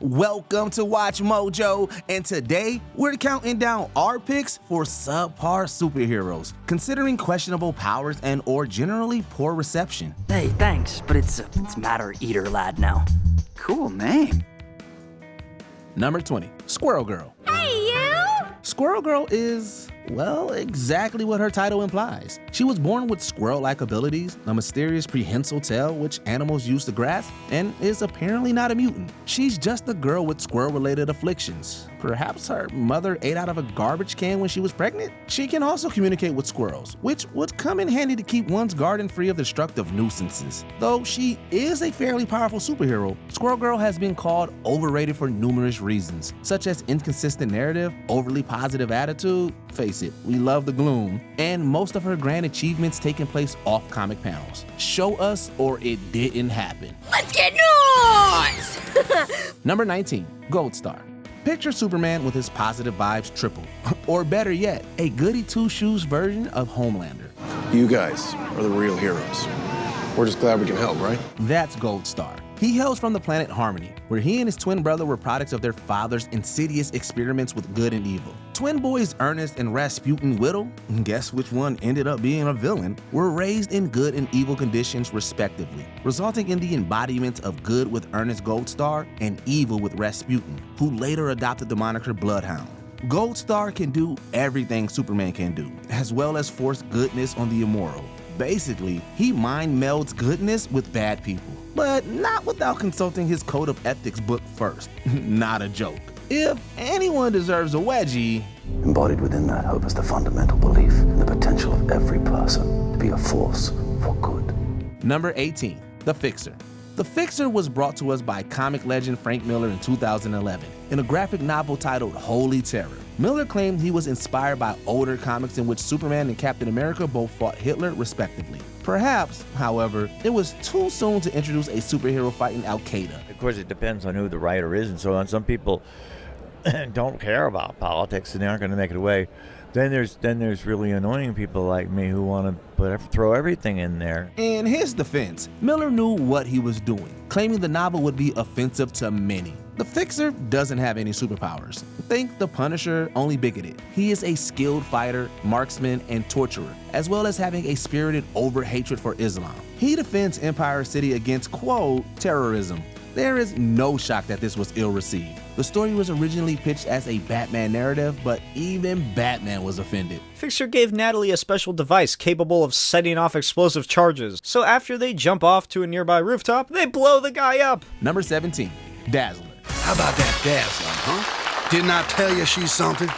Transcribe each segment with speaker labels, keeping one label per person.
Speaker 1: Welcome to Watch Mojo, and today we're counting down our picks for subpar superheroes, considering questionable powers and or generally poor reception.
Speaker 2: Hey, thanks, but it's Matter Eater Lad now.
Speaker 3: Cool name.
Speaker 1: Number 20, Squirrel Girl.
Speaker 4: Hey, you!
Speaker 1: Squirrel Girl is, well, exactly what her title implies. She was born with squirrel-like abilities, a mysterious prehensile tail which animals use to grasp, and is apparently not a mutant. She's just a girl with squirrel-related afflictions. Perhaps her mother ate out of a garbage can when she was pregnant? She can also communicate with squirrels, which would come in handy to keep one's garden free of destructive nuisances. Though she is a fairly powerful superhero, Squirrel Girl has been called overrated for numerous reasons, such as inconsistent narrative, overly positive attitude, face it, we love the gloom, and most of her grand achievements taking place off comic panels. Show us or it didn't happen.
Speaker 4: Let's get noise!
Speaker 1: Number 19, Gold Star. Picture Superman with his positive vibes triple, or better yet, a goody two-shoes version of Homelander.
Speaker 5: You guys are the real heroes. We're just glad we can help, right?
Speaker 1: That's Gold Star. He hails from the planet Harmony, where he and his twin brother were products of their father's insidious experiments with good and evil. Twin boys Ernest and Rasputin Whittle, guess which one ended up being a villain, were raised in good and evil conditions respectively, resulting in the embodiment of good with Ernest Gold Star and evil with Rasputin, who later adopted the moniker Bloodhound. Gold Star can do everything Superman can do, as well as force goodness on the immoral. Basically, he mind melds goodness with bad people, but not without consulting his code of ethics book first. Not a joke. If anyone deserves a wedgie,
Speaker 6: embodied within that hope is the fundamental belief in the potential of every person to be a force for good.
Speaker 1: Number 18, The Fixer. The Fixer was brought to us by comic legend Frank Miller in 2011 in a graphic novel titled Holy Terror. Miller claimed he was inspired by older comics in which Superman and Captain America both fought Hitler respectively. Perhaps, however, it was too soon to introduce a superhero fighting Al-Qaeda.
Speaker 7: Of course, it depends on who the writer is and so on. Some people don't care about politics and they aren't going to make it away. Then there's really annoying people like me who want to throw everything in there.
Speaker 1: In his defense, Miller knew what he was doing, claiming the novel would be offensive to many. The Fixer doesn't have any superpowers. Think the Punisher, only bigoted. He is a skilled fighter, marksman, and torturer, as well as having a spirited over-hatred for Islam. He defends Empire City against, quote, terrorism. There is no shock that this was ill-received. The story was originally pitched as a Batman narrative, but even Batman was offended.
Speaker 8: Fixer gave Natalie a special device capable of setting off explosive charges, so after they jump off to a nearby rooftop, they blow the guy up.
Speaker 1: Number 17, Dazzler.
Speaker 9: How about that Dazzler, huh? Didn't I tell you she's something?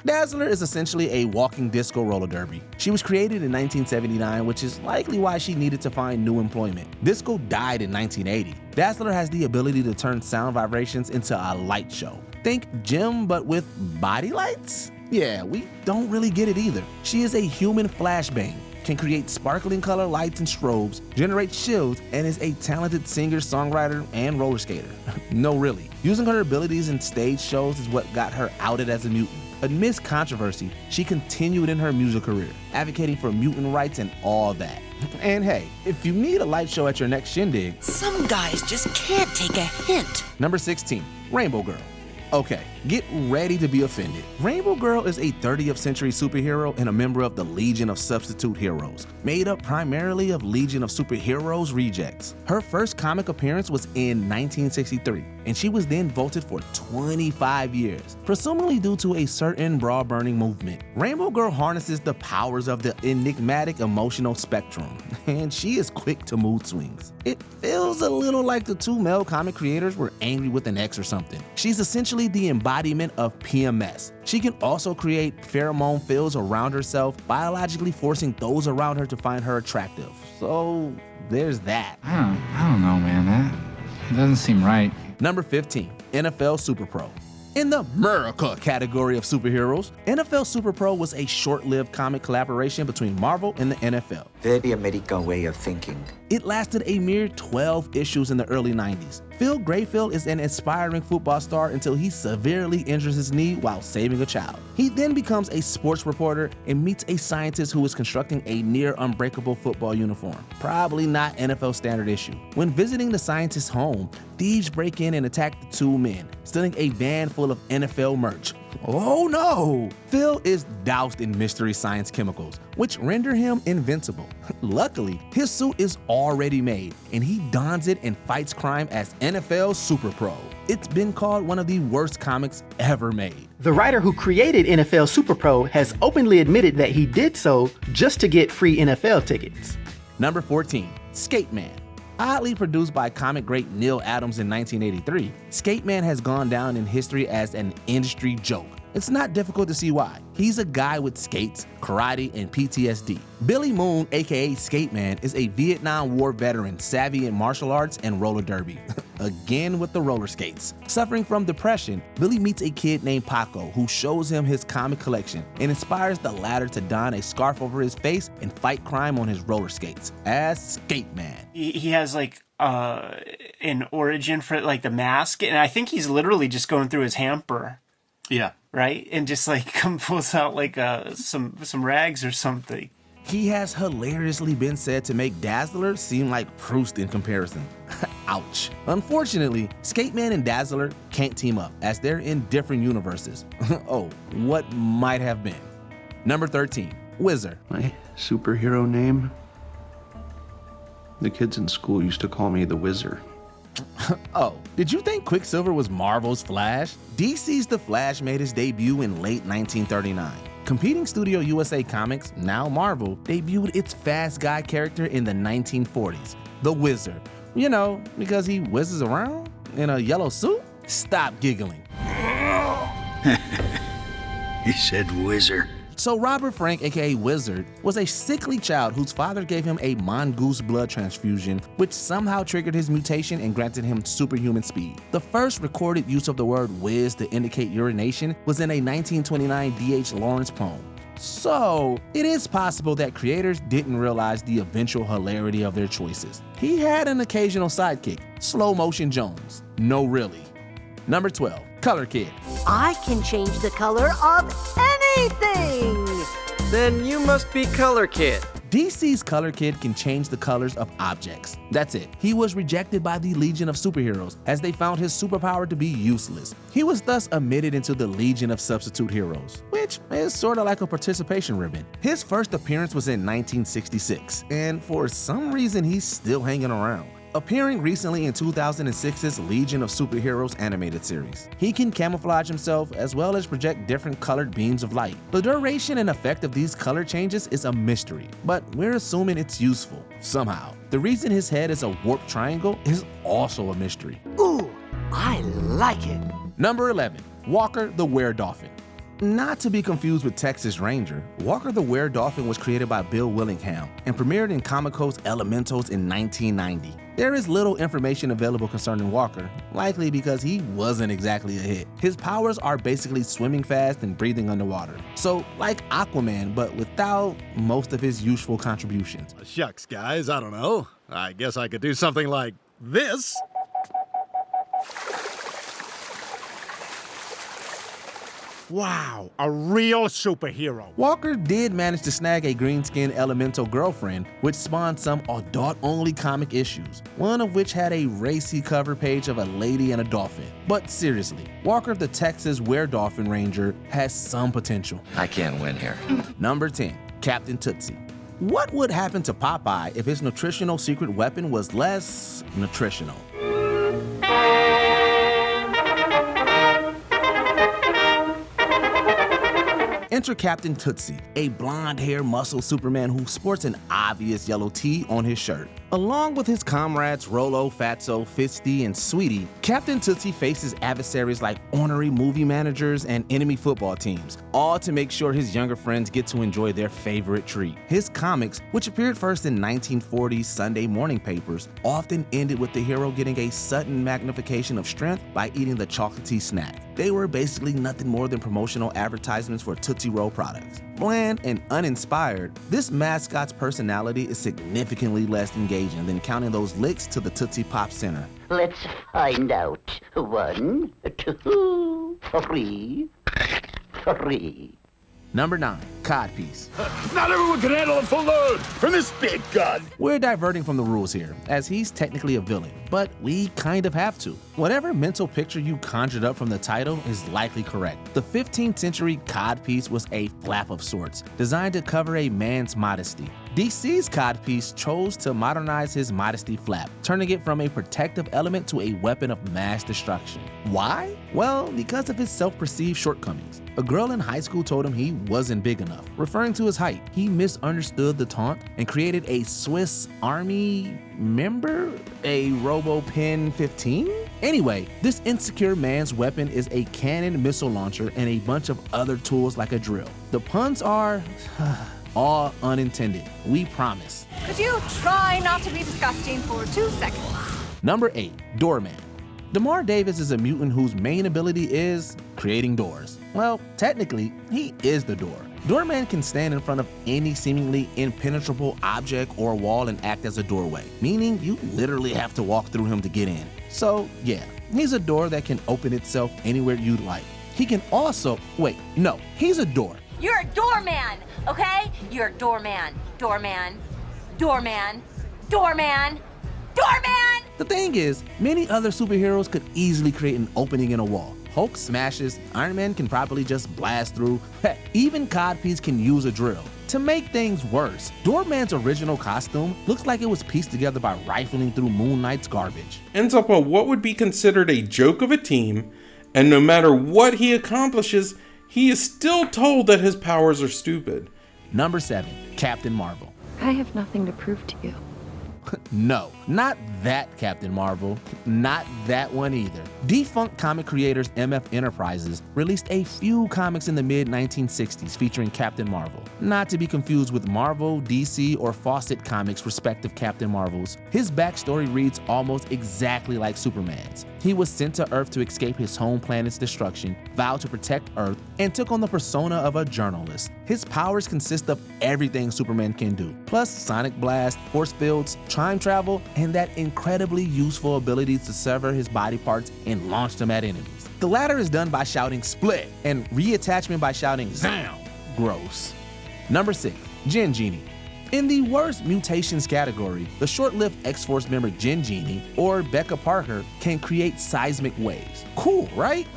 Speaker 1: Dazzler is essentially a walking disco roller derby. She was created in 1979, which is likely why she needed to find new employment. Disco died in 1980. Dazzler has the ability to turn sound vibrations into a light show. Think Jim, but with body lights? Yeah, we don't really get it either. She is a human flashbang, can create sparkling color lights and strobes, generate chills, and is a talented singer, songwriter, and roller skater. No, really. Using her abilities in stage shows is what got her outed as a mutant. Amidst controversy, she continued in her music career, advocating for mutant rights and all that. And hey, if you need a light show at your next shindig,
Speaker 4: some guys just can't take a hint.
Speaker 1: Number 16, Rainbow Girl. Okay, get ready to be offended. Rainbow Girl is a 30th century superhero and a member of the Legion of Substitute Heroes, made up primarily of Legion of Superheroes rejects. Her first comic appearance was in 1963, and she was then vaulted for 25 years, presumably due to a certain bra-burning movement. Rainbow Girl harnesses the powers of the enigmatic emotional spectrum, and she is quick to mood swings. It feels a little like the two male comic creators were angry with an ex or something. She's essentially the embodiment of PMS. She can also create pheromone fields around herself, biologically forcing those around her to find her attractive. So there's that.
Speaker 3: I don't know, man. That doesn't seem right.
Speaker 1: Number 15, NFL SuperPro. In the America category of superheroes, NFL SuperPro was a short-lived comic collaboration between Marvel and the NFL.
Speaker 10: Very American way of thinking.
Speaker 1: It lasted a mere 12 issues in the early 90s. Phil Grayfield is an aspiring football star until he severely injures his knee while saving a child. He then becomes a sports reporter and meets a scientist who is constructing a near unbreakable football uniform. Probably not NFL standard issue. When visiting the scientist's home, thieves break in and attack the two men, stealing a van full of NFL merch. Oh no! Phil is doused in mystery science chemicals, which render him invincible. Luckily, his suit is already made, and he dons it and fights crime as NFL SuperPro. It's been called one of the worst comics ever made.
Speaker 11: The writer who created NFL SuperPro has openly admitted that he did so just to get free NFL tickets.
Speaker 1: Number 14, Skate Man. Oddly produced by comic great Neil Adams in 1983, Skate Man has gone down in history as an industry joke. It's not difficult to see why. He's a guy with skates, karate, and PTSD. Billy Moon, aka Skate Man, is a Vietnam War veteran savvy in martial arts and roller derby. Again with the roller skates. Suffering from depression, Billy meets a kid named Paco who shows him his comic collection and inspires the latter to don a scarf over his face and fight crime on his roller skates as Skate Man.
Speaker 12: He has like an origin for like the mask, and I think he's literally just going through his hamper.
Speaker 13: Yeah.
Speaker 12: Right? And just like pulls out like some rags or something.
Speaker 1: He has hilariously been said to make Dazzler seem like Proust in comparison. Ouch. Unfortunately, Skate Man and Dazzler can't team up as they're in different universes. Oh, what might have been. Number 13, Whizzer.
Speaker 14: My superhero name? The kids in school used to call me the Whizzer.
Speaker 1: Oh, did you think Quicksilver was Marvel's Flash? DC's The Flash made his debut in late 1939. Competing studio USA Comics, now Marvel, debuted its fast guy character in the 1940s, the Whizzer. You know, because he whizzes around in a yellow suit? Stop giggling.
Speaker 9: He said Whizzer.
Speaker 1: So Robert Frank, aka Whizzer, was a sickly child whose father gave him a mongoose blood transfusion, which somehow triggered his mutation and granted him superhuman speed. The first recorded use of the word whiz to indicate urination was in a 1929 D.H. Lawrence poem. So, it is possible that creators didn't realize the eventual hilarity of their choices. He had an occasional sidekick, Slow Motion Jones. No really. Number 12, Color Kid.
Speaker 15: I can change the color of anything!
Speaker 16: Then you must be Color Kid.
Speaker 1: DC's Color Kid can change the colors of objects. That's it. He was rejected by the Legion of Superheroes as they found his superpower to be useless. He was thus admitted into the Legion of Substitute Heroes, which is sort of like a participation ribbon. His first appearance was in 1966, and for some reason he's still hanging around. Appearing recently in 2006's Legion of Superheroes animated series. He can camouflage himself as well as project different colored beams of light. The duration and effect of these color changes is a mystery, but we're assuming it's useful, somehow. The reason his head is a warped triangle is also a mystery.
Speaker 15: Ooh, I like it.
Speaker 1: Number 11, Walker the Were-Dolphin. Not to be confused with Texas Ranger, Walker the Were-Dolphin was created by Bill Willingham and premiered in Comico's Elementals in 1990. There is little information available concerning Walker, likely because he wasn't exactly a hit. His powers are basically swimming fast and breathing underwater. So, like Aquaman, but without most of his useful contributions.
Speaker 13: Shucks, guys, I don't know. I guess I could do something like this. Wow, a real superhero.
Speaker 1: Walker did manage to snag a green-skinned elemental girlfriend, which spawned some adult-only comic issues, one of which had a racy cover page of a lady and a dolphin. But seriously, Walker the Texas Were-Dolphin Ranger has some potential.
Speaker 10: I can't win here.
Speaker 1: Number 10, Captain Tootsie. What would happen to Popeye if his nutritional secret weapon was less nutritional? Enter Captain Tootsie, a blonde-haired muscle Superman who sports an obvious yellow tee on his shirt. Along with his comrades Rolo, Fatso, Fisty, and Sweetie, Captain Tootsie faces adversaries like ornery movie managers and enemy football teams, all to make sure his younger friends get to enjoy their favorite treat. His comics, which appeared first in 1940s Sunday morning papers, often ended with the hero getting a sudden magnification of strength by eating the chocolatey snack. They were basically nothing more than promotional advertisements for Tootsie Roll products. Bland and uninspired, this mascot's personality is significantly less engaging than counting those licks to the Tootsie Pop Center.
Speaker 15: Let's find out. 1, 2, 3.
Speaker 1: Number 9, Codpiece.
Speaker 17: Not everyone can handle a full load from this big gun.
Speaker 1: We're diverting from the rules here, as he's technically a villain, but we kind of have to. Whatever mental picture you conjured up from the title is likely correct. The 15th century codpiece was a flap of sorts, designed to cover a man's modesty. DC's codpiece chose to modernize his modesty flap, turning it from a protective element to a weapon of mass destruction. Why? Well, because of his self-perceived shortcomings. A girl in high school told him he wasn't big enough, referring to his height. He misunderstood the taunt and created a Swiss Army member, a RoboPen 15? Anyway, this insecure man's weapon is a cannon missile launcher and a bunch of other tools like a drill. The puns are all unintended, we promise.
Speaker 18: Could you try not to be disgusting for 2 seconds?
Speaker 1: Number 8, Doorman. DeMar Davis is a mutant whose main ability is creating doors. Well, technically, he is the door. Doorman can stand in front of any seemingly impenetrable object or wall and act as a doorway, meaning you literally have to walk through him to get in. So yeah, he's a door that can open itself anywhere you'd like. He can also, he's a door.
Speaker 4: You're a doorman, okay? You're a doorman. Doorman. Doorman. Doorman. Doorman!
Speaker 1: The thing is, many other superheroes could easily create an opening in a wall. Hulk smashes, Iron Man can probably just blast through, heck, even Codpiece can use a drill. To make things worse, Doorman's original costume looks like it was pieced together by rifling through Moon Knight's garbage.
Speaker 19: Ends up on what would be considered a joke of a team, and no matter what he accomplishes, he is still told that his powers are stupid.
Speaker 1: Number 7, Captain Marvel.
Speaker 20: I have nothing to prove to you.
Speaker 1: No, not that Captain Marvel. Not that one either. Defunct comic creators MF Enterprises released a few comics in the mid-1960s featuring Captain Marvel. Not to be confused with Marvel, DC, or Fawcett Comics' respective Captain Marvels. His backstory reads almost exactly like Superman's. He was sent to Earth to escape his home planet's destruction, vowed to protect Earth, and took on the persona of a journalist. His powers consist of everything Superman can do, plus sonic blast, force fields, time travel, and that incredibly useful ability to sever his body parts and launch them at enemies. The latter is done by shouting split, and reattachment by shouting zam. Gross. Number 6, Gen Genie. In the worst mutations category, the short-lived X-Force member Gen Genie, or Becca Parker, can create seismic waves. Cool, right?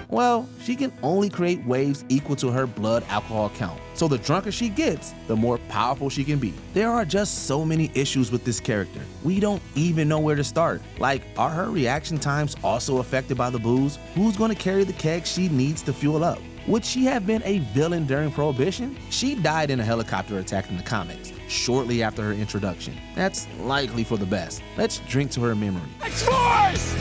Speaker 1: Well, she can only create waves equal to her blood alcohol count. So the drunker she gets, the more powerful she can be. There are just so many issues with this character. We don't even know where to start. Like, are her reaction times also affected by the booze? Who's gonna carry the keg she needs to fuel up? Would she have been a villain during Prohibition? She died in a helicopter attack in the comics, shortly after her introduction. That's likely for the best. Let's drink to her memory.
Speaker 17: X-Force!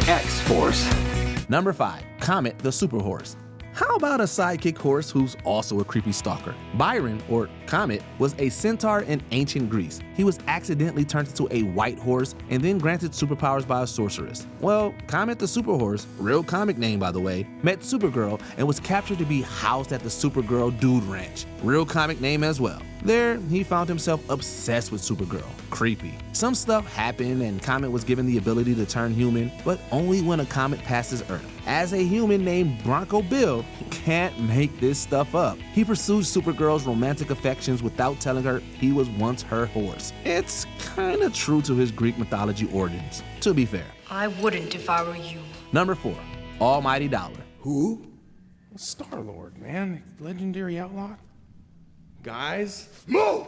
Speaker 1: X-Force. Number 5, Comet the Super Horse. How about a sidekick horse who's also a creepy stalker? Byron, or Comet, was a centaur in ancient Greece. He was accidentally turned into a white horse and then granted superpowers by a sorceress. Well, Comet the Super Horse, real comic name by the way, met Supergirl and was captured to be housed at the Supergirl Dude Ranch. Real comic name as well. There, he found himself obsessed with Supergirl. Creepy. Some stuff happened and Comet was given the ability to turn human, but only when a comet passes Earth. As a human named Bronco Bill, can't make this stuff up. He pursued Supergirl's romantic affections without telling her he was once her horse. It's kinda true to his Greek mythology origins, to be fair.
Speaker 18: I wouldn't if I were you.
Speaker 1: Number 4, Almighty Dollar.
Speaker 19: Who? Star-Lord, man. Legendary outlaw. Guys, move!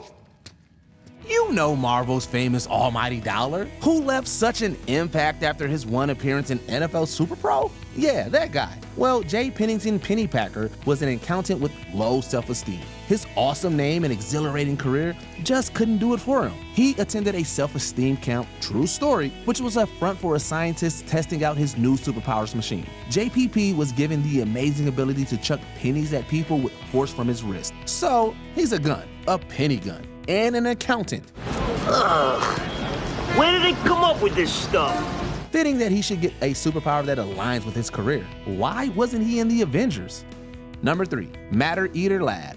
Speaker 1: You know Marvel's famous Almighty Dollar, who left such an impact after his one appearance in NFL SuperPro. Yeah, that guy. Well, J. Pennington Pennypacker was an accountant with low self-esteem. His awesome name and exhilarating career just couldn't do it for him. He attended a self-esteem camp, true story, which was a front for a scientist testing out his new superpowers machine. JPP was given the amazing ability to chuck pennies at people with force from his wrist. So, he's a gun, a penny gun, and an accountant.
Speaker 17: Ugh. Where did they come up with this stuff?
Speaker 1: Fitting that he should get a superpower that aligns with his career. Why wasn't he in the Avengers? Number 3, Matter Eater Lad.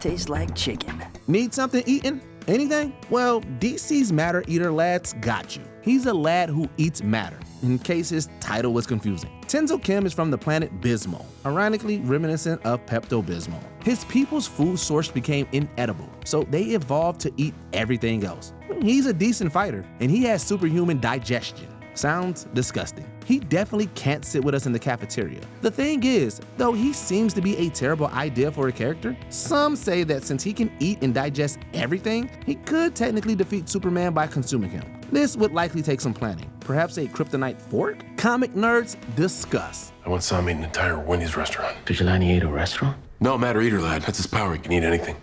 Speaker 2: Tastes like chicken.
Speaker 1: Need something eaten? Anything? Well, DC's Matter Eater Lad's got you. He's a lad who eats matter, in case his title was confusing. Tenzo Kim is from the planet Bismo, ironically reminiscent of Pepto-Bismol. His people's food source became inedible, so they evolved to eat everything else. He's a decent fighter, and he has superhuman digestion. Sounds disgusting. He definitely can't sit with us in the cafeteria. The thing is, though he seems to be a terrible idea for a character, some say that since he can eat and digest everything, he could technically defeat Superman by consuming him. This would likely take some planning. Perhaps a kryptonite fork? Comic nerds discuss.
Speaker 5: I once saw him eat an entire Wendy's restaurant.
Speaker 6: Vigilante ate a restaurant?
Speaker 5: No, Matter Eater Lad. That's his power. He can eat anything.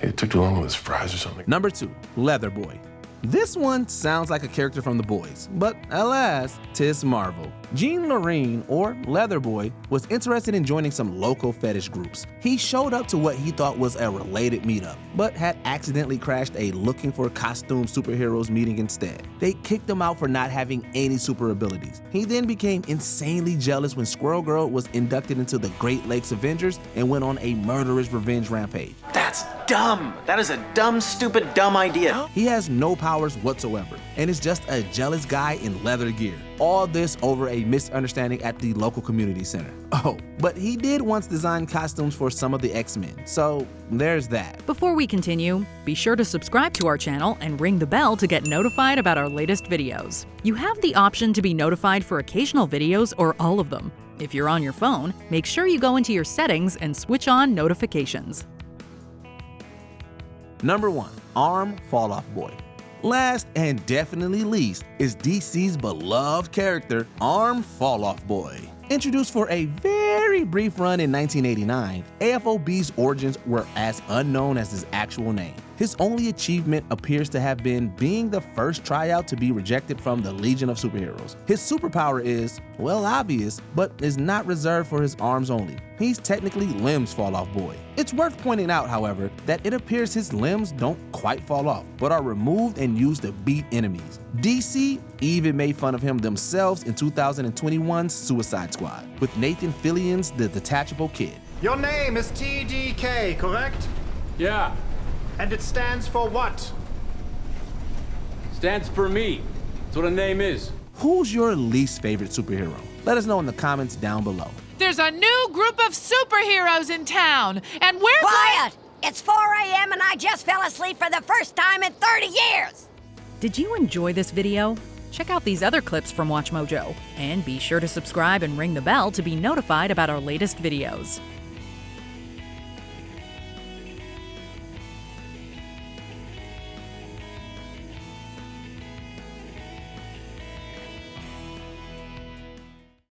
Speaker 5: It took too long with his fries or something.
Speaker 1: Number 2, Leather Boy. This one sounds like a character from The Boys, but alas, 'tis Marvel. Jean Lorraine, or Leather Boy, was interested in joining some local fetish groups. He showed up to what he thought was a related meetup, but had accidentally crashed a looking for costume superheroes meeting instead. They kicked him out for not having any super abilities. He then became insanely jealous when Squirrel Girl was inducted into the Great Lakes Avengers and went on a murderous revenge rampage.
Speaker 8: That's dumb. That is a dumb, stupid, dumb idea.
Speaker 1: He has no powers whatsoever, and is just a jealous guy in leather gear. All this over a misunderstanding at the local community center. Oh, but he did once design costumes for some of the X-Men, so there's that.
Speaker 21: Before we continue, be sure to subscribe to our channel and ring the bell to get notified about our latest videos. You have the option to be notified for occasional videos or all of them. If you're on your phone, make sure you go into your settings and switch on notifications.
Speaker 1: Number 1, Arm Fall-Off Boy. Last and definitely least is DC's beloved character, Arm Fall-Off Boy. Introduced for a very brief run in 1989, AFOB's origins were as unknown as his actual name. His only achievement appears to have been being the first tryout to be rejected from the Legion of Superheroes. His superpower is, well, obvious, but is not reserved for his arms only. He's technically Limbs Fall-Off Boy. It's worth pointing out, however, that it appears his limbs don't quite fall off, but are removed and used to beat enemies. DC even made fun of him themselves in 2021's Suicide Squad, with Nathan Fillion's The Detachable Kid.
Speaker 22: Your name is TDK, correct?
Speaker 23: Yeah.
Speaker 22: And it stands for what?
Speaker 23: Stands for me. That's what a name is.
Speaker 1: Who's your least favorite superhero? Let us know in the comments down below.
Speaker 24: There's a new group of superheroes in town, and we're
Speaker 15: Quiet! It's 4 a.m. and I just fell asleep for the first time in 30 years!
Speaker 21: Did you enjoy this video? Check out these other clips from WatchMojo, and be sure to subscribe and ring the bell to be notified about our latest videos.